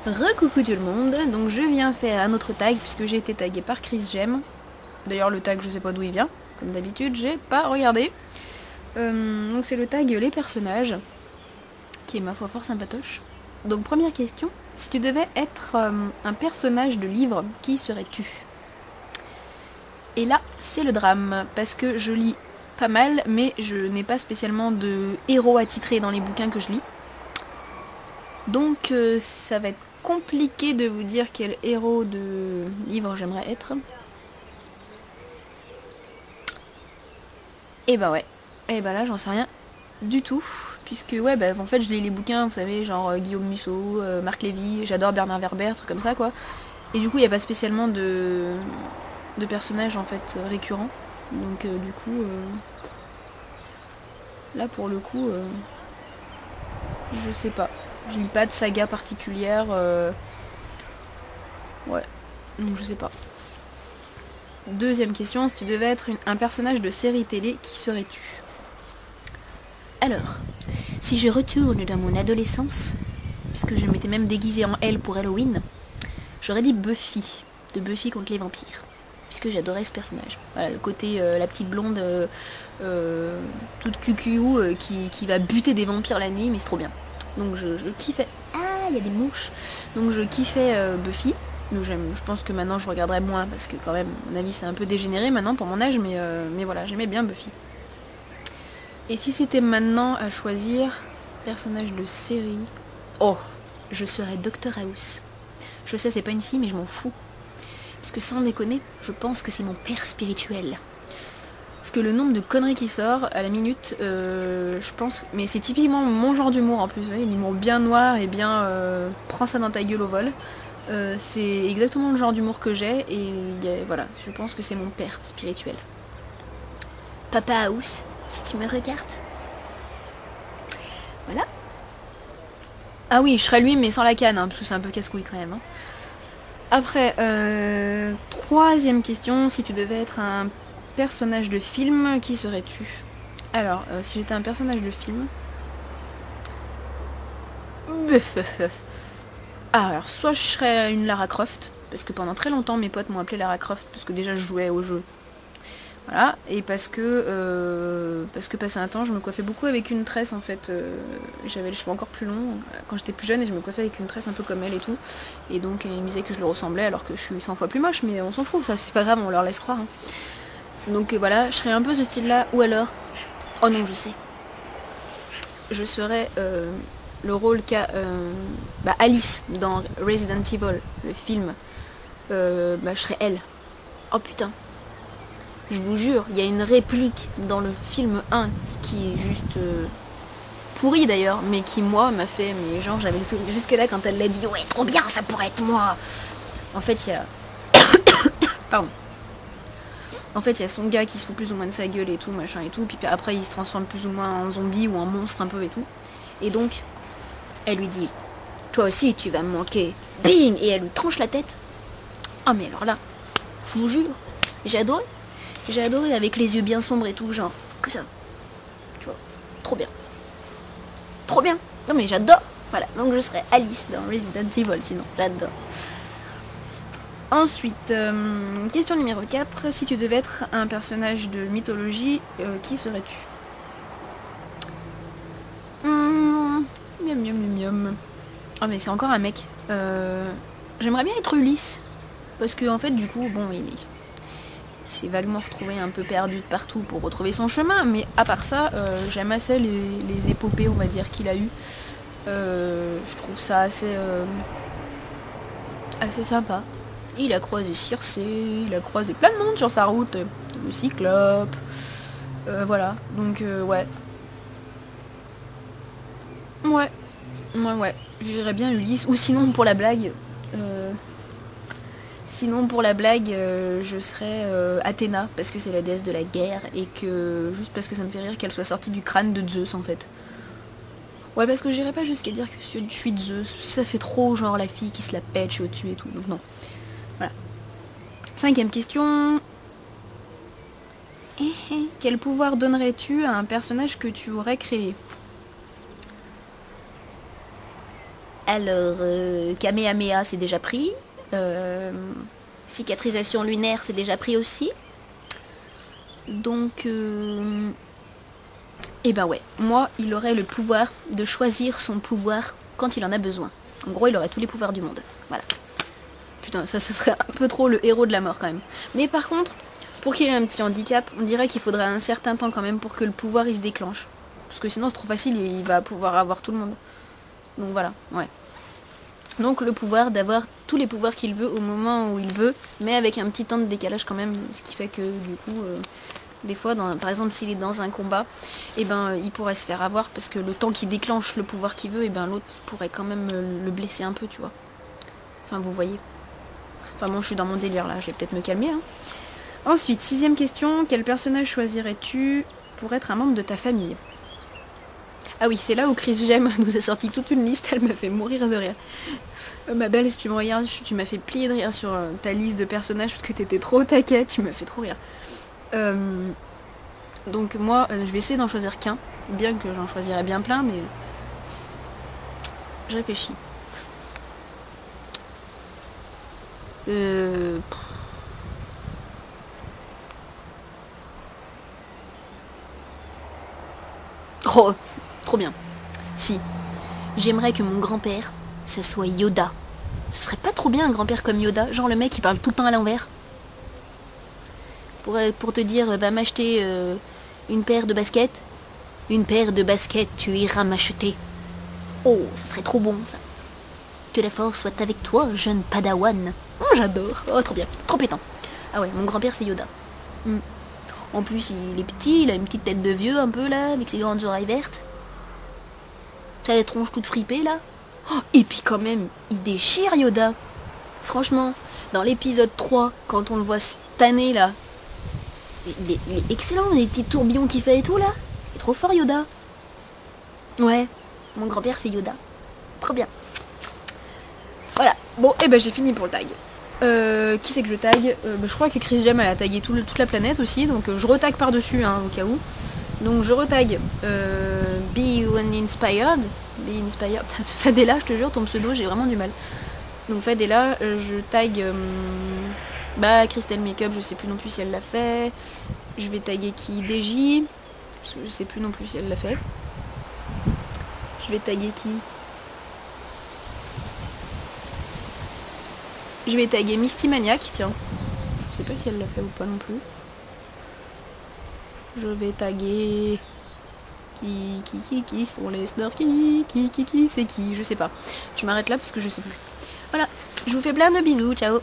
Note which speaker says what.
Speaker 1: Recoucou tout le monde, donc je viens faire un autre tag puisque j'ai été tagué par Chris Gem. D'ailleurs le tag je sais pas d'où il vient, comme d'habitude j'ai pas regardé. Donc c'est le tag les personnages, qui est ma foi fort sympatoche. Donc première question, si tu devais être un personnage de livre, qui serais-tu? Et là c'est le drame, parce que je lis pas mal, mais je n'ai pas spécialement de héros attitrés dans les bouquins que je lis. Donc ça va être compliqué de vous dire quel héros de livre j'aimerais être. Et bah ouais, et bah là j'en sais rien du tout. Puisque ouais bah en fait je lis les bouquins, vous savez, genre Guillaume Musso, Marc Lévy, j'adore Bernard Werber, trucs comme ça quoi. Et du coup il n'y a pas spécialement de personnages en fait récurrents. Donc du coup là pour le coup je sais pas. Je lis pas de saga particulière. Ouais, donc je sais pas. Deuxième question, si tu devais être un personnage de série télé, qui serais-tu? Alors, si je retourne dans mon adolescence, puisque je m'étais même déguisée en elle pour Halloween, j'aurais dit Buffy, de Buffy contre les vampires, puisque j'adorais ce personnage. Voilà, le côté, la petite blonde, toute cucu, qui va buter des vampires la nuit, mais c'est trop bien. Donc je kiffais. Ah, il y a des mouches. Donc je kiffais Buffy. Donc je pense que maintenant je regarderai moins parce que quand même, à mon avis, c'est un peu dégénéré maintenant pour mon âge, mais voilà, j'aimais bien Buffy. Et si c'était maintenant à choisir personnage de série, oh, je serais Dr House. Je sais, c'est pas une fille, mais je m'en fous. Parce que sans déconner, je pense que c'est mon père spirituel. Parce que le nombre de conneries qui sort à la minute, je pense... Mais c'est typiquement mon genre d'humour en plus, vous voyez, l'humour bien noir et bien prends ça dans ta gueule au vol. C'est exactement le genre d'humour que j'ai et voilà, je pense que c'est mon père spirituel. Papa House, si tu me regardes. Voilà. Ah oui, je serais lui mais sans la canne, hein, parce que c'est un peu casse-couille quand même. Hein. Après, troisième question, si tu devais être un personnage de film, qui serais-tu? Alors, si j'étais un personnage de film... Ah, alors soit je serais une Lara Croft, parce que pendant très longtemps mes potes m'ont appelé Lara Croft, parce que déjà je jouais au jeu. Voilà, et parce que passé un temps je me coiffais beaucoup avec une tresse en fait, j'avais les cheveux encore plus longs quand j'étais plus jeune et je me coiffais avec une tresse un peu comme elle et tout. Et donc ils me disaient que je le ressemblais alors que je suis 100 fois plus moche, mais on s'en fout, ça c'est pas grave, on leur laisse croire. Hein. Donc voilà, je serais un peu ce style là, ou alors, oh non je sais, je serais le rôle qu'a Alice dans Resident Evil, le film, je serais elle. Oh putain. Je vous jure, il y a une réplique dans le film 1 qui est juste pourrie d'ailleurs, mais qui moi m'a fait, mais genre j'avais le sourire jusque là quand elle l'a dit, ouais trop bien ça pourrait être moi. En fait il y a... Pardon. En fait il y a son gars qui se fout plus ou moins de sa gueule et tout, machin et tout, puis après il se transforme plus ou moins en zombie ou en monstre un peu et tout. Et donc, elle lui dit, toi aussi tu vas me manquer. Bing. Et elle lui tranche la tête. Ah mais alors là, je vous jure, j'ai adoré. J'ai adoré avec les yeux bien sombres et tout, genre, que ça. Tu vois, trop bien. Trop bien. Non mais j'adore. Voilà, donc je serais Alice dans Resident Evil, sinon, j'adore. Ensuite, question numéro 4. Si tu devais être un personnage de mythologie, qui serais-tu? Miam miam miam miam. Oh mais c'est encore un mec. J'aimerais bien être Ulysse. Parce que en fait du coup, bon, il s'est vaguement retrouvé un peu perdu de partout pour retrouver son chemin, mais à part ça, j'aime assez les épopées, on va dire, qu'il a eu. Je trouve ça assez sympa. Il a croisé Circé, il a croisé plein de monde sur sa route, le Cyclope, voilà, donc ouais. Ouais, j'irais bien Ulysse, ou sinon pour la blague, je serais Athéna, parce que c'est la déesse de la guerre, et que juste parce que ça me fait rire qu'elle soit sortie du crâne de Zeus en fait. Ouais, parce que j'irais pas jusqu'à dire que je suis Zeus, ça fait trop genre la fille qui se la pète, je suis au-dessus et tout, donc non. Voilà. Cinquième question. Quel pouvoir donnerais-tu à un personnage que tu aurais créé?
Speaker 2: Alors, Kamehameha, c'est déjà pris. Cicatrisation lunaire, c'est déjà pris aussi. Donc, et ben ouais, moi, il aurait le pouvoir de choisir son pouvoir quand il en a besoin. En gros, il aurait tous les pouvoirs du monde. Voilà.
Speaker 1: Putain, ça serait un peu trop le héros de la mort quand même. Mais par contre, pour qu'il ait un petit handicap, on dirait qu'il faudrait un certain temps quand même pour que le pouvoir il se déclenche. Parce que sinon c'est trop facile et il va pouvoir avoir tout le monde. Donc voilà, ouais. Donc le pouvoir d'avoir tous les pouvoirs qu'il veut au moment où il veut, mais avec un petit temps de décalage quand même, ce qui fait que du coup, des fois, par exemple s'il est dans un combat, et ben il pourrait se faire avoir parce que le temps qu'il déclenche le pouvoir qu'il veut, et ben l'autre pourrait quand même le blesser un peu, tu vois. Enfin vous voyez. Enfin bon, je suis dans mon délire là, je vais peut-être me calmer. Hein. Ensuite, 6ème question, quel personnage choisirais-tu pour être un membre de ta famille? Ah oui, c'est là où Chris Gem nous a sorti toute une liste, elle m'a fait mourir de rire. Ma belle, si tu me regardes, tu m'as fait plier de rire sur ta liste de personnages parce que t'étais trop au taquet, tu m'as fait trop rire. Donc moi, je vais essayer d'en choisir qu'un, bien que j'en choisirais bien plein, mais je réfléchis. Oh, trop bien.
Speaker 2: Si, j'aimerais que mon grand-père, ça soit Yoda. Ce serait pas trop bien un grand-père comme Yoda, genre le mec qui parle tout le temps à l'envers. Pour te dire, va m'acheter une paire de baskets. Une paire de baskets, tu iras m'acheter. Oh, ça serait trop bon ça. Que la force soit avec toi, jeune padawan. Oh, j'adore. Oh, trop bien. Trop pétant. Ah ouais, mon grand-père c'est Yoda. En plus, il est petit, il a une petite tête de vieux un peu là, avec ses grandes oreilles vertes. Sa tronche toute fripée là. Oh, et puis quand même, il déchire Yoda. Franchement, dans l'épisode 3, quand on le voit cette année là, il est excellent, les petits tourbillons qu'il fait et tout là. Il est trop fort Yoda. Ouais, mon grand-père c'est Yoda. Trop bien.
Speaker 1: Voilà, bon, et ben j'ai fini pour le tag. Qui c'est que je tag Je crois que Chris Jam elle a tagué toute la planète aussi, donc je retag par-dessus, hein, au cas où. Donc je retag Be Inspired. Be Inspired. Fadela, je te jure, ton pseudo, j'ai vraiment du mal. Donc Fadela, je tag Crystal Makeup, je sais plus non plus si elle l'a fait. Je vais taguer qui DJ, parce que je sais plus non plus si elle l'a fait. Je vais taguer qui Je vais taguer Misty Maniac, tiens. Je sais pas si elle l'a fait ou pas non plus. Je vais taguer... Qui sont les snorkies qui c'est qui? Je sais pas. Je m'arrête là parce que je sais plus. Voilà, je vous fais plein de bisous, ciao.